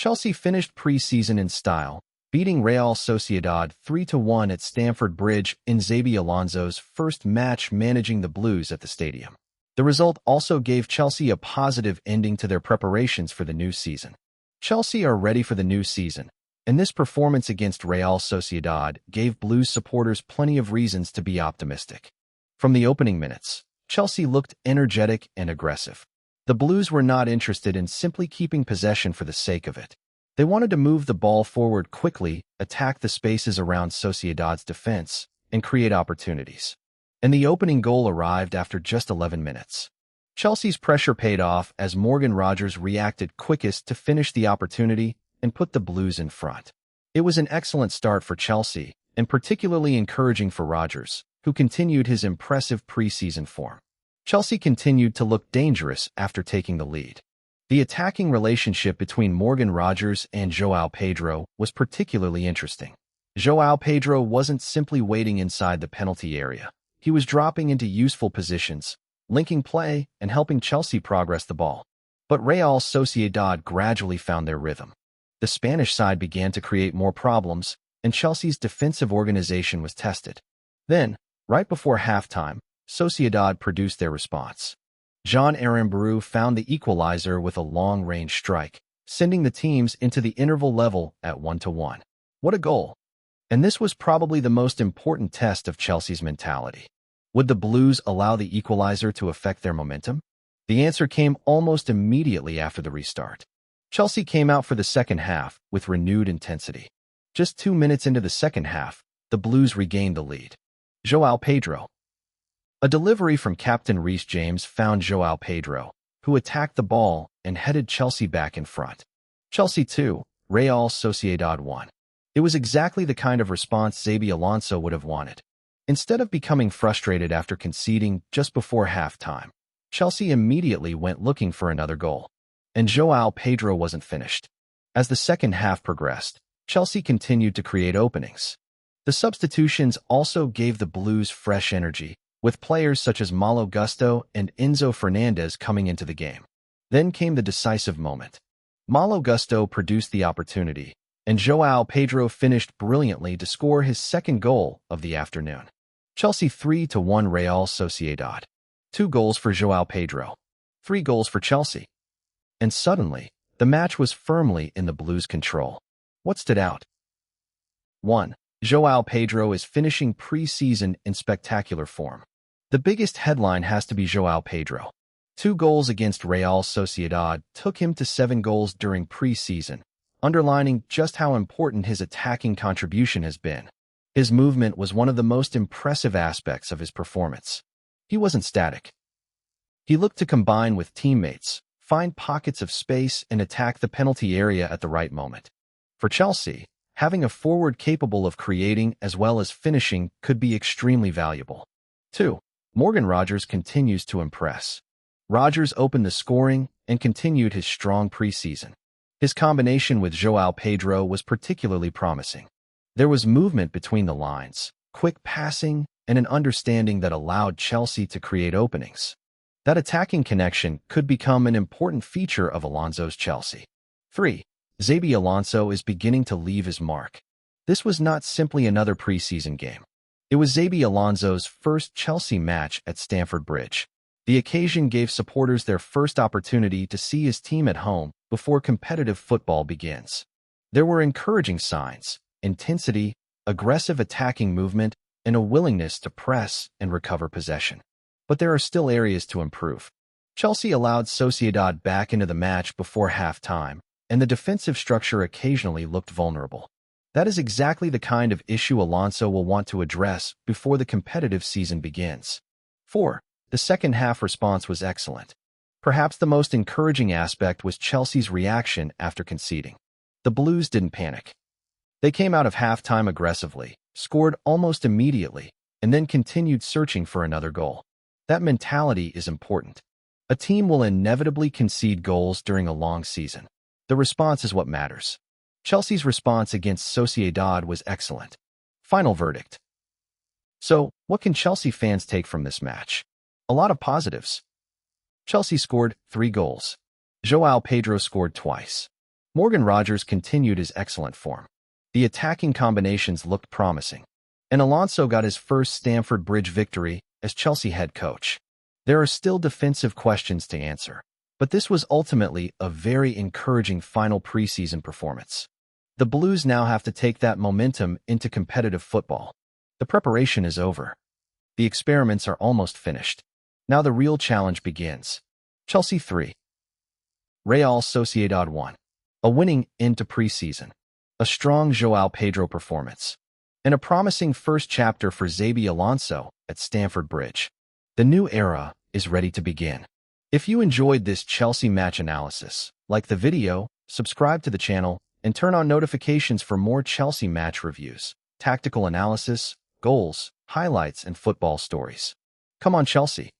Chelsea finished pre-season in style, beating Real Sociedad 3-1 at Stamford Bridge in Xabi Alonso's first match managing the Blues at the stadium. The result also gave Chelsea a positive ending to their preparations for the new season. Chelsea are ready for the new season, and this performance against Real Sociedad gave Blues supporters plenty of reasons to be optimistic. From the opening minutes, Chelsea looked energetic and aggressive. The Blues were not interested in simply keeping possession for the sake of it. They wanted to move the ball forward quickly, attack the spaces around Sociedad's defense, and create opportunities. And the opening goal arrived after just 11 minutes. Chelsea's pressure paid off as Morgan Rogers reacted quickest to finish the opportunity and put the Blues in front. It was an excellent start for Chelsea, and particularly encouraging for Rogers, who continued his impressive pre-season form. Chelsea continued to look dangerous after taking the lead. The attacking relationship between Morgan Rogers and João Pedro was particularly interesting. João Pedro wasn't simply waiting inside the penalty area. He was dropping into useful positions, linking play, and helping Chelsea progress the ball. But Real Sociedad gradually found their rhythm. The Spanish side began to create more problems, and Chelsea's defensive organization was tested. Then, right before halftime, Sociedad produced their response. John Aramburu found the equalizer with a long-range strike, sending the teams into the interval level at 1-1. What a goal! And this was probably the most important test of Chelsea's mentality. Would the Blues allow the equalizer to affect their momentum? The answer came almost immediately after the restart. Chelsea came out for the second half with renewed intensity. Just 2 minutes into the second half, the Blues regained the lead. João Pedro. A delivery from captain Reece James found João Pedro, who attacked the ball and headed Chelsea back in front. Chelsea 2, Real Sociedad 1. It was exactly the kind of response Xabi Alonso would have wanted. Instead of becoming frustrated after conceding just before halftime, Chelsea immediately went looking for another goal. And João Pedro wasn't finished. As the second half progressed, Chelsea continued to create openings. The substitutions also gave the Blues fresh energy, with players such as Malo Gusto and Enzo Fernandez coming into the game. Then came the decisive moment. Malo Gusto produced the opportunity, and João Pedro finished brilliantly to score his second goal of the afternoon. Chelsea 3-1 Real Sociedad. 2 goals for João Pedro. 3 goals for Chelsea. And suddenly, the match was firmly in the Blues' control. What stood out? 1. João Pedro is finishing pre-season in spectacular form. The biggest headline has to be João Pedro. 2 goals against Real Sociedad took him to 7 goals during pre-season, underlining just how important his attacking contribution has been. His movement was one of the most impressive aspects of his performance. He wasn't static. He looked to combine with teammates, find pockets of space, and attack the penalty area at the right moment. For Chelsea, having a forward capable of creating as well as finishing could be extremely valuable. 2. Morgan Rogers continues to impress. Rogers opened the scoring and continued his strong preseason. His combination with João Pedro was particularly promising. There was movement between the lines, quick passing, and an understanding that allowed Chelsea to create openings. That attacking connection could become an important feature of Alonso's Chelsea. 3. Xabi Alonso is beginning to leave his mark. This was not simply another preseason game. It was Xabi Alonso's first Chelsea match at Stamford Bridge. The occasion gave supporters their first opportunity to see his team at home before competitive football begins. There were encouraging signs, intensity, aggressive attacking movement, and a willingness to press and recover possession. But there are still areas to improve. Chelsea allowed Sociedad back into the match before halftime, and the defensive structure occasionally looked vulnerable. That is exactly the kind of issue Alonso will want to address before the competitive season begins. 4. The second half response was excellent. Perhaps the most encouraging aspect was Chelsea's reaction after conceding. The Blues didn't panic. They came out of halftime aggressively, scored almost immediately, and then continued searching for another goal. That mentality is important. A team will inevitably concede goals during a long season. The response is what matters. Chelsea's response against Sociedad was excellent. Final verdict. So, what can Chelsea fans take from this match? A lot of positives. Chelsea scored 3 goals. João Pedro scored twice. Morgan Rogers continued his excellent form. The attacking combinations looked promising, and Alonso got his first Stamford Bridge victory as Chelsea head coach. There are still defensive questions to answer, but this was ultimately a very encouraging final preseason performance. The Blues now have to take that momentum into competitive football. The preparation is over. The experiments are almost finished. Now the real challenge begins. Chelsea 3. Real Sociedad 1. A winning end to preseason. A strong João Pedro performance. And a promising first chapter for Xabi Alonso at Stamford Bridge. The new era is ready to begin. If you enjoyed this Chelsea match analysis, like the video, subscribe to the channel, and turn on notifications for more Chelsea match reviews, tactical analysis, goals, highlights, and football stories. Come on, Chelsea!